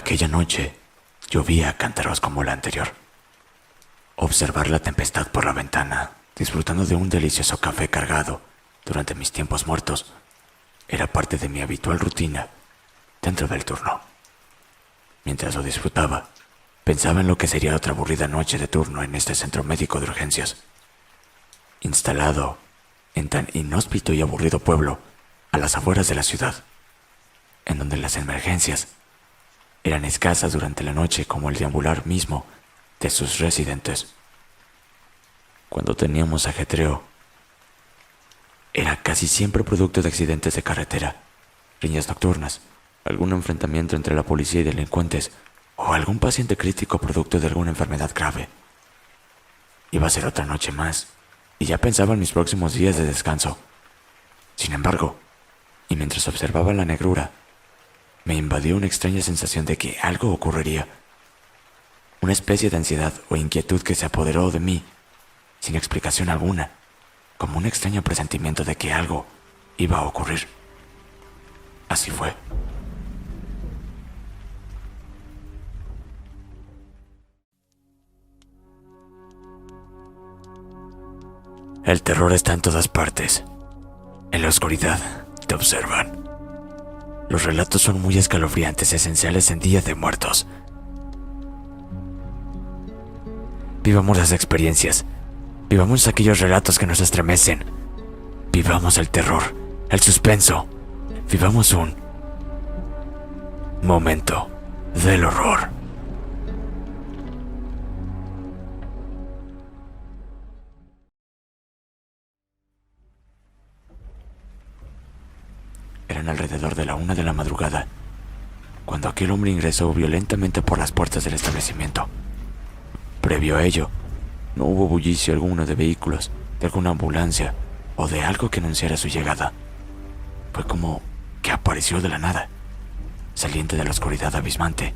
Aquella noche llovía a cántaros como la anterior. Observar la tempestad por la ventana, disfrutando de un delicioso café cargado durante mis tiempos muertos, era parte de mi habitual rutina dentro del turno. Mientras lo disfrutaba, pensaba en lo que sería otra aburrida noche de turno en este centro médico de urgencias, instalado en tan inhóspito y aburrido pueblo a las afueras de la ciudad, en donde las emergencias eran escasas durante la noche como el deambular mismo de sus residentes. Cuando teníamos ajetreo, era casi siempre producto de accidentes de carretera, riñas nocturnas, algún enfrentamiento entre la policía y delincuentes o algún paciente crítico producto de alguna enfermedad grave. Iba a ser otra noche más y ya pensaba en mis próximos días de descanso. Sin embargo, y mientras observaba la negrura, me invadió una extraña sensación de que algo ocurriría. Una especie de ansiedad o inquietud que se apoderó de mí, sin explicación alguna, como un extraño presentimiento de que algo iba a ocurrir. Así fue. El terror está en todas partes. En la oscuridad te observan. Los relatos son muy escalofriantes, esenciales en Día de Muertos. Vivamos las experiencias. Vivamos aquellos relatos que nos estremecen. Vivamos el terror, el suspenso. Vivamos un momento del horror. Eran alrededor de la 1 de la madrugada, cuando aquel hombre ingresó violentamente por las puertas del establecimiento. Previo a ello, no hubo bullicio alguno de vehículos, de alguna ambulancia o de algo que anunciara su llegada. Fue como que apareció de la nada, saliente de la oscuridad abismante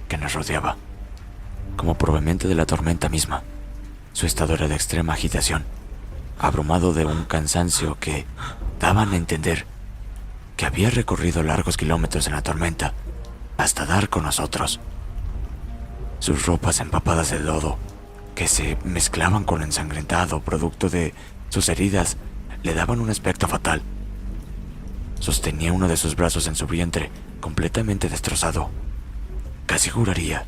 que nos rodeaba, como proveniente de la tormenta misma. Su estado era de extrema agitación, abrumado de un cansancio que daban a entender que había recorrido largos kilómetros en la tormenta hasta dar con nosotros. Sus ropas empapadas de lodo, que se mezclaban con lo ensangrentado producto de sus heridas, le daban un aspecto fatal. Sostenía uno de sus brazos en su vientre, completamente destrozado. Casi juraría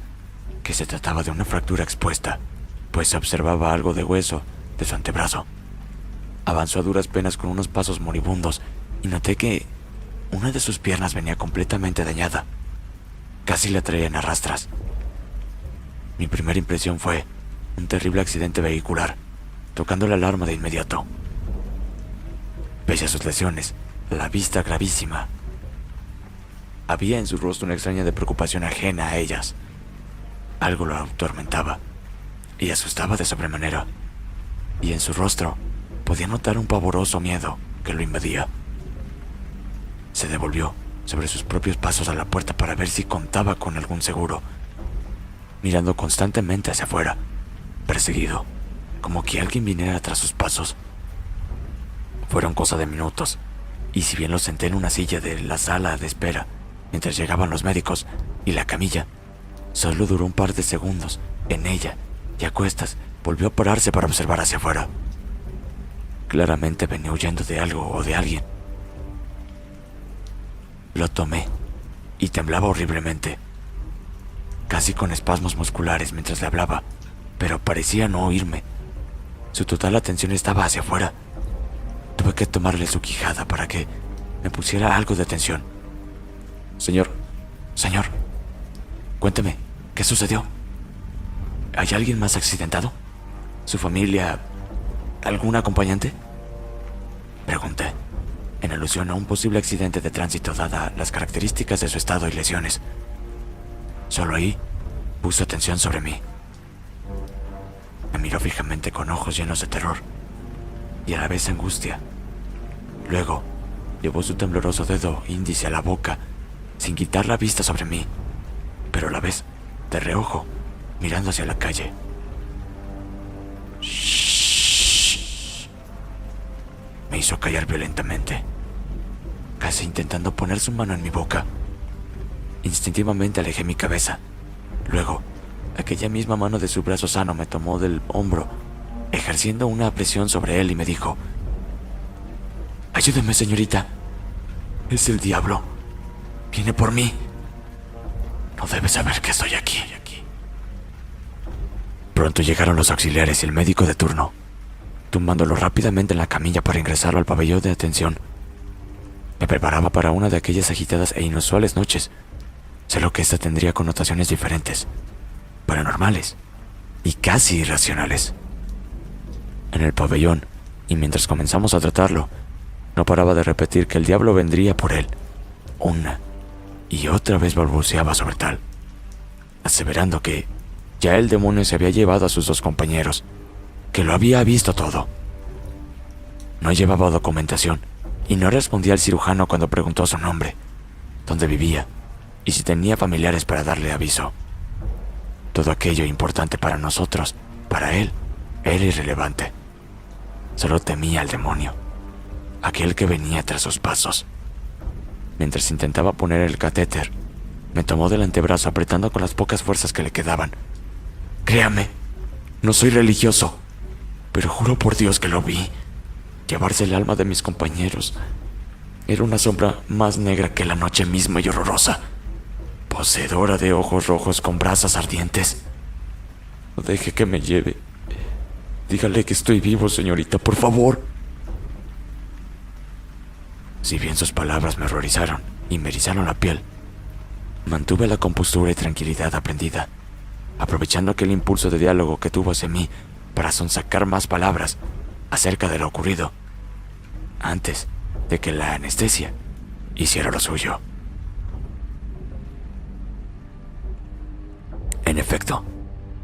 que se trataba de una fractura expuesta, pues se observaba algo de hueso de su antebrazo. Avanzó a duras penas con unos pasos moribundos y noté que una de sus piernas venía completamente dañada. Casi la traía en arrastras. Mi primera impresión fue un terrible accidente vehicular, tocando la alarma de inmediato. Pese a sus lesiones, la vista gravísima, había en su rostro una extraña de preocupación ajena a ellas. Algo lo atormentaba y asustaba de sobremanera, y en su rostro podía notar un pavoroso miedo que lo invadía. Se devolvió sobre sus propios pasos a la puerta para ver si contaba con algún seguro, mirando constantemente hacia afuera, perseguido, como que alguien viniera tras sus pasos. Fueron cosa de minutos, y si bien lo senté en una silla de la sala de espera mientras llegaban los médicos y la camilla, solo duró un par de segundos en ella y a cuestas volvió a pararse para observar hacia afuera. Claramente venía huyendo de algo o de alguien. Lo tomé y temblaba horriblemente, casi con espasmos musculares mientras le hablaba, pero parecía no oírme. Su total atención estaba hacia afuera. Tuve que tomarle su quijada para que me pusiera algo de atención. Señor, cuénteme, ¿qué sucedió? ¿Hay alguien más accidentado? ¿Su familia? ¿Algún acompañante? Pregunté, en alusión a un posible accidente de tránsito dada las características de su estado y lesiones. Solo ahí puso atención sobre mí. Me miró fijamente con ojos llenos de terror y a la vez angustia. Luego llevó su tembloroso dedo índice a la boca sin quitar la vista sobre mí, pero a la vez de reojo, mirando hacia la calle. Shh. Me hizo callar violentamente, casi intentando poner su mano en mi boca. Instintivamente alejé mi cabeza. Luego, aquella misma mano de su brazo sano me tomó del hombro, ejerciendo una presión sobre él y me dijo: «Ayúdeme, señorita. Es el diablo. Viene por mí. No debe saber que estoy aquí». Pronto llegaron los auxiliares y el médico de turno, tumbándolo rápidamente en la camilla para ingresarlo al pabellón de atención. Me preparaba para una de aquellas agitadas e inusuales noches, solo que esta tendría connotaciones diferentes, paranormales y casi irracionales. En el pabellón, y mientras comenzamos a tratarlo, no paraba de repetir que el diablo vendría por él. Una y otra vez balbuceaba sobre tal, aseverando que ya el demonio se había llevado a sus 2 compañeros, que lo había visto todo. No llevaba documentación y no respondía al cirujano cuando preguntó su nombre, dónde vivía y si tenía familiares para darle aviso. Todo aquello importante para nosotros, para él, era irrelevante. Solo temía al demonio, aquel que venía tras sus pasos. Mientras intentaba poner el catéter, me tomó del antebrazo apretando con las pocas fuerzas que le quedaban. Créame, no soy religioso, pero juro por Dios que lo vi. Llevarse el alma de mis compañeros. Era una sombra más negra que la noche misma y horrorosa, poseedora de ojos rojos con brasas ardientes. No deje que me lleve. Dígale que estoy vivo, señorita, por favor. Si bien sus palabras me horrorizaron y me erizaron la piel, mantuve la compostura y tranquilidad aprendida, aprovechando aquel impulso de diálogo que tuvo hacia mí para sonsacar más palabras acerca de lo ocurrido, antes de que la anestesia hiciera lo suyo. En efecto,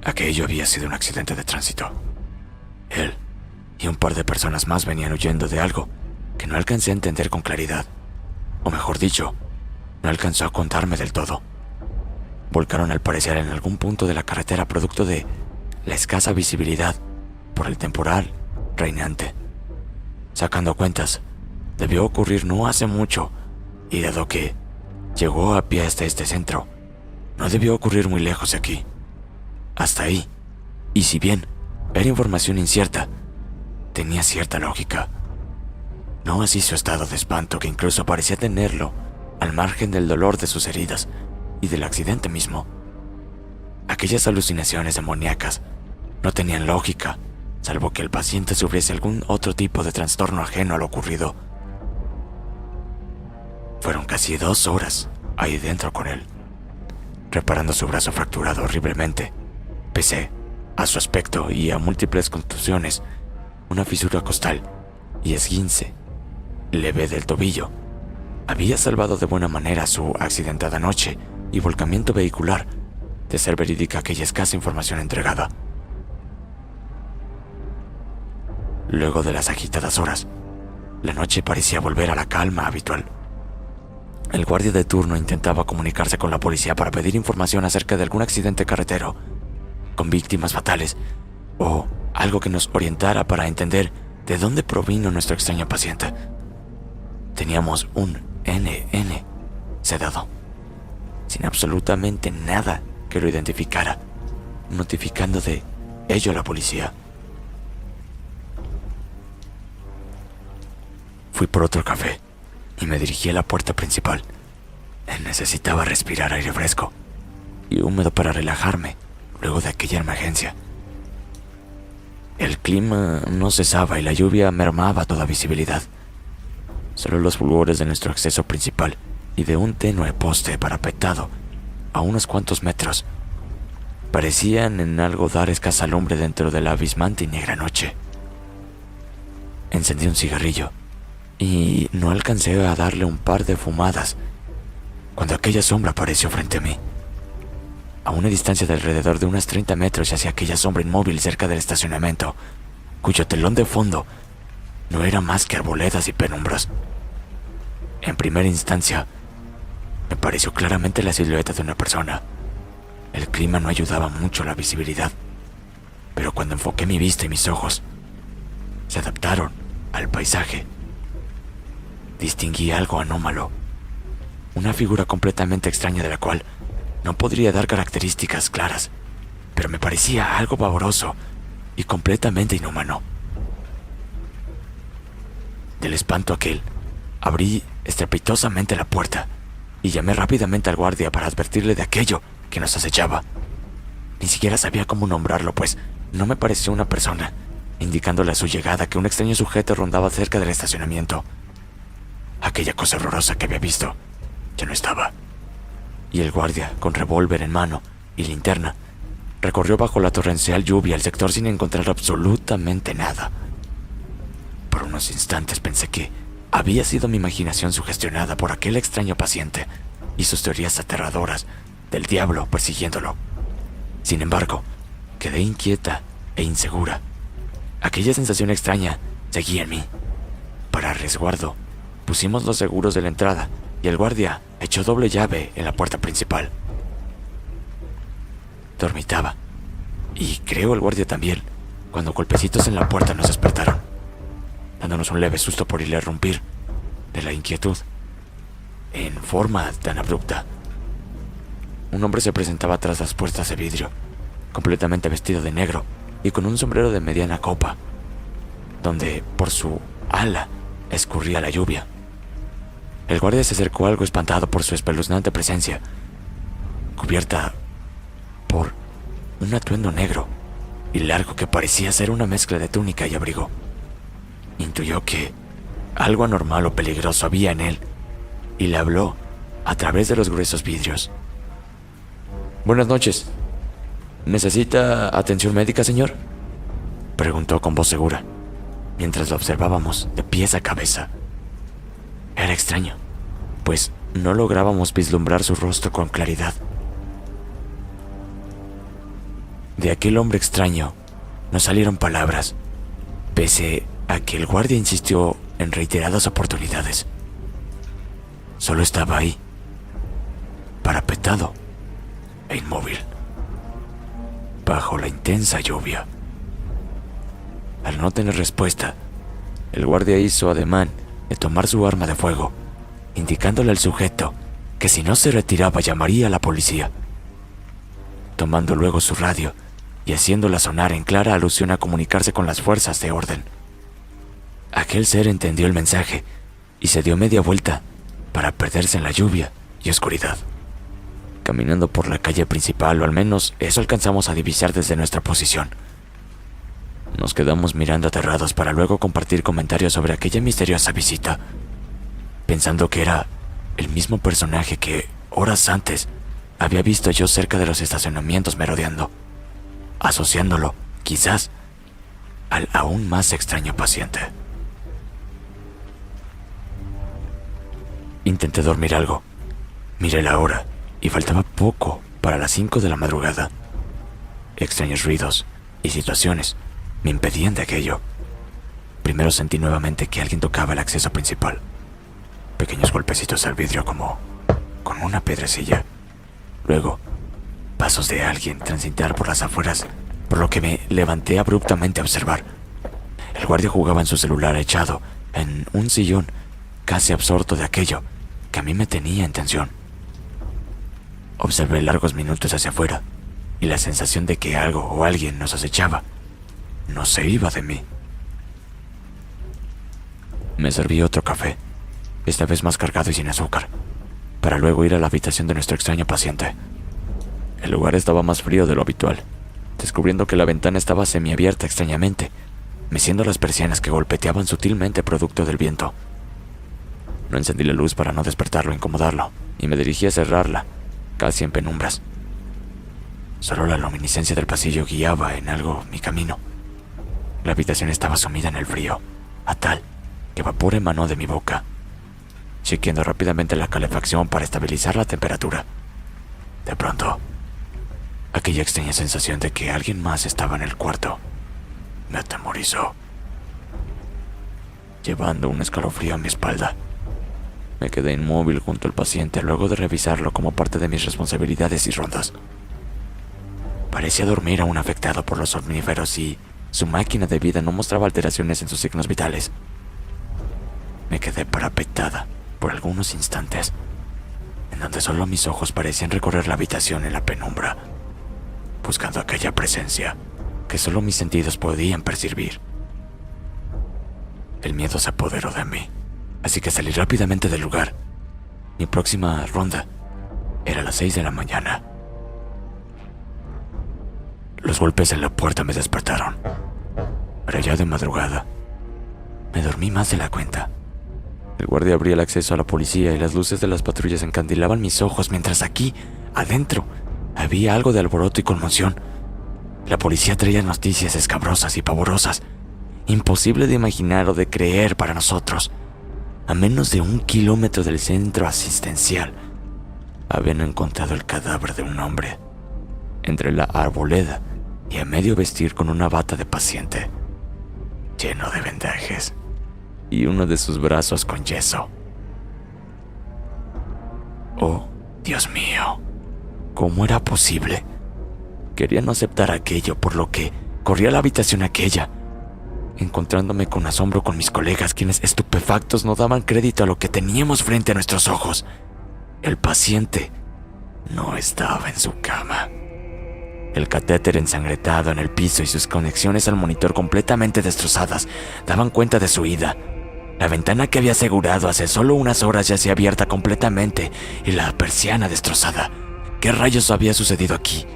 aquello había sido un accidente de tránsito. Él y un par de personas más venían huyendo de algo que no alcancé a entender con claridad, o mejor dicho, no alcanzó a contarme del todo. Volcaron al parecer en algún punto de la carretera producto de la escasa visibilidad por el temporal reinante. Sacando cuentas, debió ocurrir no hace mucho, y dado que llegó a pie hasta este centro, no debió ocurrir muy lejos de aquí. Hasta ahí, y si bien era información incierta, tenía cierta lógica. No así su estado de espanto, que incluso parecía tenerlo al margen del dolor de sus heridas y del accidente mismo. Aquellas alucinaciones demoníacas no tenían lógica, salvo que el paciente sufriese algún otro tipo de trastorno ajeno a lo ocurrido. Fueron casi 2 horas ahí dentro con él, reparando su brazo fracturado horriblemente, pese a su aspecto y a múltiples contusiones, una fisura costal y esguince leve del tobillo. Había salvado de buena manera su accidentada noche y volcamiento vehicular de ser verídica aquella escasa información entregada. Luego de las agitadas horas, la noche parecía volver a la calma habitual. El guardia de turno intentaba comunicarse con la policía para pedir información acerca de algún accidente carretero con víctimas fatales o algo que nos orientara para entender de dónde provino nuestro extraño paciente. Teníamos un NN sedado, sin absolutamente nada que lo identificara, notificando de ello a la policía. Fui por otro café y me dirigí a la puerta principal. Necesitaba respirar aire fresco y húmedo para relajarme luego de aquella emergencia. El clima no cesaba y la lluvia mermaba toda visibilidad. Solo los fulgores de nuestro acceso principal y de un tenue poste parapetado a unos cuantos metros parecían en algo dar escasa lumbre dentro de la abismante y negra noche. Encendí un cigarrillo y no alcancé a darle un par de fumadas cuando aquella sombra apareció frente a mí. A una distancia de alrededor de unos 30 metros yacía aquella sombra inmóvil cerca del estacionamiento, cuyo telón de fondo no era más que arboledas y penumbras. En primera instancia, me pareció claramente la silueta de una persona. El clima no ayudaba mucho a la visibilidad, pero cuando enfoqué mi vista y mis ojos se adaptaron al paisaje, distinguí algo anómalo. una figura completamente extraña de la cual no podría dar características claras, pero me parecía algo pavoroso y completamente inhumano. Del espanto aquel, abrí estrepitosamente la puerta y llamé rápidamente al guardia para advertirle de aquello que nos acechaba. Ni siquiera sabía cómo nombrarlo, pues no me pareció una persona, indicándole a su llegada que un extraño sujeto rondaba cerca del estacionamiento. Aquella cosa horrorosa que había visto ya no estaba, y el guardia, con revólver en mano y linterna, recorrió bajo la torrencial lluvia el sector sin encontrar absolutamente nada. Por unos instantes pensé que había sido mi imaginación sugestionada por aquel extraño paciente y sus teorías aterradoras del diablo persiguiéndolo. Sin embargo, quedé inquieta e insegura. Aquella sensación extraña seguía en mí. Para resguardo, pusimos los seguros de la entrada y el guardia echó doble llave en la puerta principal. Dormitaba, y creo el guardia también, cuando golpecitos en la puerta nos despertaron, dándonos un leve susto por irrumpir de la inquietud en forma tan abrupta. Un hombre se presentaba tras las puertas de vidrio, completamente vestido de negro y con un sombrero de mediana copa, donde por su ala escurría la lluvia. El guardia se acercó algo espantado por su espeluznante presencia, cubierta por un atuendo negro y largo que parecía ser una mezcla de túnica y abrigo. Intuyó que algo anormal o peligroso había en él y le habló a través de los gruesos vidrios. «Buenas noches. ¿Necesita atención médica, señor?», preguntó con voz segura, mientras lo observábamos de pies a cabeza. Era extraño, pues no lográbamos vislumbrar su rostro con claridad. De aquel hombre extraño no salieron palabras, pese a que el guardia insistió en reiteradas oportunidades. Solo estaba ahí, parapetado e inmóvil, bajo la intensa lluvia. Al no tener respuesta, el guardia hizo ademán de tomar su arma de fuego, indicándole al sujeto que si no se retiraba llamaría a la policía. Tomando luego su radio y haciéndola sonar en clara alusión a comunicarse con las fuerzas de orden. Aquel ser entendió el mensaje y se dio media vuelta para perderse en la lluvia y oscuridad. Caminando por la calle principal, o al menos eso alcanzamos a divisar desde nuestra posición. Nos quedamos mirando aterrados para luego compartir comentarios sobre aquella misteriosa visita, pensando que era el mismo personaje que horas antes había visto yo cerca de los estacionamientos merodeando, asociándolo, quizás, al aún más extraño paciente. Intenté dormir algo. Miré la hora y faltaba poco para las 5 de la madrugada. Extraños ruidos y situaciones me impedían de aquello. Primero sentí nuevamente que alguien tocaba el acceso principal. Pequeños golpecitos al vidrio como con una piedrecilla. Luego, pasos de alguien transitar por las afueras, por lo que me levanté abruptamente a observar. El guardia jugaba en su celular echado en un sillón, casi absorto de aquello que a mí me tenía en tensión. Observé largos minutos hacia afuera y la sensación de que algo o alguien nos acechaba no se iba de mí. Me serví otro café, esta vez más cargado y sin azúcar, para luego ir a la habitación de nuestro extraño paciente. El lugar estaba más frío de lo habitual, descubriendo que la ventana estaba semiabierta extrañamente, meciendo las persianas que golpeteaban sutilmente producto del viento. No encendí la luz para no despertarlo o incomodarlo, y me dirigí a cerrarla, casi en penumbras. Solo la luminiscencia del pasillo guiaba en algo mi camino. La habitación estaba sumida en el frío, a tal que vapor emanó de mi boca, chequeando rápidamente la calefacción para estabilizar la temperatura. De pronto, aquella extraña sensación de que alguien más estaba en el cuarto me atemorizó, llevando un escalofrío a mi espalda. Me quedé inmóvil junto al paciente luego de revisarlo como parte de mis responsabilidades y rondas. Parecía dormir aún afectado por los somníferos y su máquina de vida no mostraba alteraciones en sus signos vitales. Me quedé parapetada por algunos instantes, en donde solo mis ojos parecían recorrer la habitación en la penumbra, buscando aquella presencia que solo mis sentidos podían percibir. El miedo se apoderó de mí, así que salí rápidamente del lugar. Mi próxima ronda era a las 6 de la mañana. Los golpes en la puerta me despertaron, pero ya de madrugada me dormí más de la cuenta. El guardia abría el acceso a la policía y las luces de las patrullas encandilaban mis ojos, mientras aquí, adentro, había algo de alboroto y conmoción. La policía traía noticias escabrosas y pavorosas, imposible de imaginar o de creer para nosotros. A menos de 1 kilómetro del centro asistencial, habían encontrado el cadáver de un hombre entre la arboleda y a medio vestir con una bata de paciente, lleno de vendajes, y uno de sus brazos con yeso. Oh, Dios mío, ¿cómo era posible? Quería no aceptar aquello, por lo que corrí a la habitación aquella, encontrándome con asombro con mis colegas, quienes estupefactos no daban crédito a lo que teníamos frente a nuestros ojos. El paciente no estaba en su cama. El catéter ensangretado en el piso y sus conexiones al monitor completamente destrozadas daban cuenta de su ida. La ventana que había asegurado hace solo unas horas yacía abierta completamente y la persiana destrozada. ¿Qué rayos había sucedido aquí?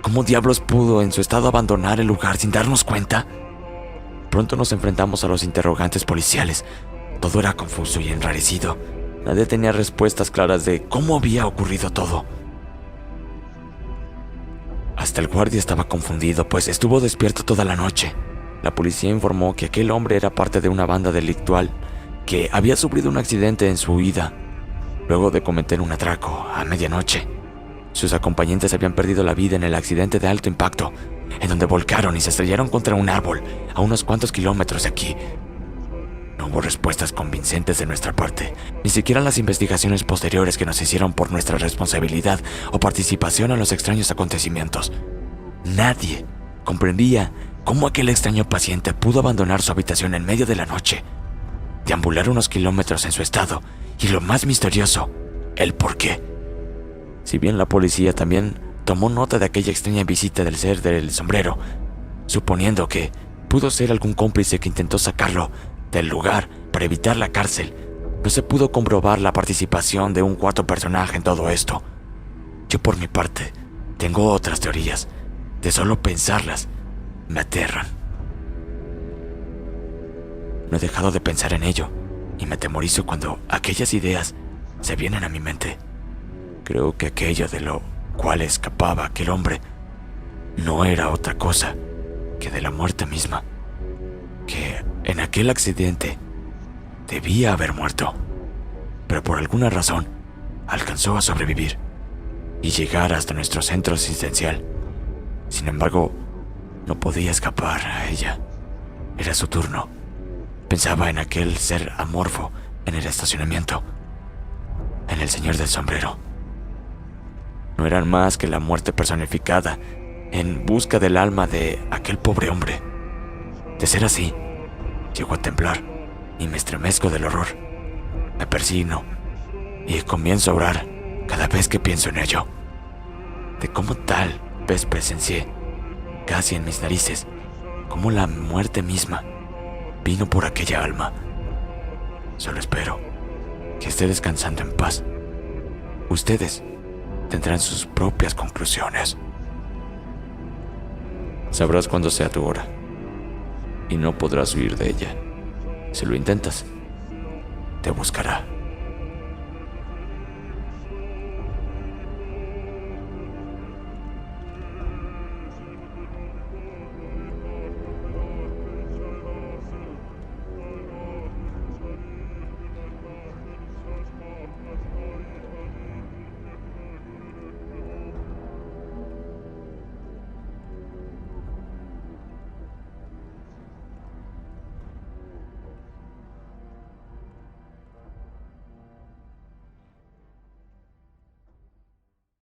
¿Cómo diablos pudo en su estado abandonar el lugar sin darnos cuenta? Pronto nos enfrentamos a los interrogantes policiales. Todo era confuso y enrarecido. Nadie tenía respuestas claras de cómo había ocurrido todo. Hasta el guardia estaba confundido, pues estuvo despierto toda la noche. La policía informó que aquel hombre era parte de una banda delictual que había sufrido un accidente en su huida, luego de cometer un atraco a medianoche. Sus acompañantes habían perdido la vida en el accidente de alto impacto, en donde volcaron y se estrellaron contra un árbol a unos cuantos kilómetros de aquí. No hubo respuestas convincentes de nuestra parte, ni siquiera las investigaciones posteriores que nos hicieron por nuestra responsabilidad o participación en los extraños acontecimientos. Nadie comprendía cómo aquel extraño paciente pudo abandonar su habitación en medio de la noche, deambular unos kilómetros en su estado, y lo más misterioso, el por qué. Si bien la policía también tomó nota de aquella extraña visita del ser del sombrero, suponiendo que pudo ser algún cómplice que intentó sacarlo del lugar para evitar la cárcel, no se pudo comprobar la participación de un cuarto personaje en todo esto. Yo, por mi parte, tengo otras teorías. De solo pensarlas, me aterran. No he dejado de pensar en ello y me atemorizo cuando aquellas ideas se vienen a mi mente. Creo que aquello de lo cual escapaba aquel hombre no era otra cosa que de la muerte misma, que en aquel accidente debía haber muerto, pero por alguna razón alcanzó a sobrevivir y llegar hasta nuestro centro asistencial. Sin embargo, no podía escapar a ella. Era su turno. Pensaba en aquel ser amorfo en el estacionamiento, en el señor del sombrero. No eran más que la muerte personificada en busca del alma de aquel pobre hombre. De ser así, llego a temblar y me estremezco del horror. Me persigno y comienzo a orar cada vez que pienso en ello. De cómo tal vez presencié, casi en mis narices, cómo la muerte misma vino por aquella alma. Solo espero que esté descansando en paz. Ustedes tendrán sus propias conclusiones. Sabrás cuándo sea tu hora y no podrás huir de ella. Si lo intentas, te buscará.